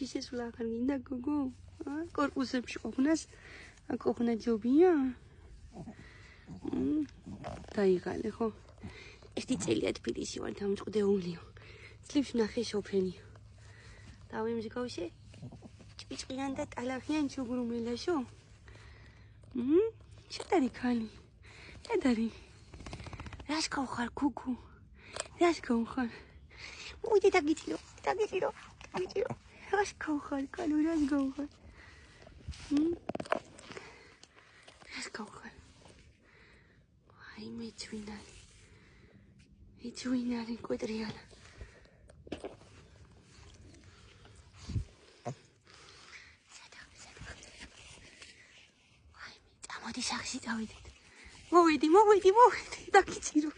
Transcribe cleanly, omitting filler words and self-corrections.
სახლში შესვლა ახარ გინდა გოგო? კორპუსებში ყოფნას ყოფნა ჯობია? დაიღალე ხო? ერთი წელია თბილისში ვარ დამწყდეულიო. წლებს ნახე სოფელი. დავემსგავსე ჭიჭყიან და ტალახიან ჩუგრუმელაშო. შედარი ქალი. შედარი. რას გავხარ გოგო? რას გავხარ? მოიდი დაგიწირო. რას გავხარ კანო, რას გავხარ? რას გავხარ? აი მეცვინარი კვეტრიალა. აი მე წამოდი სახში წავიდეთ. მოვიდი, დაგიწირო.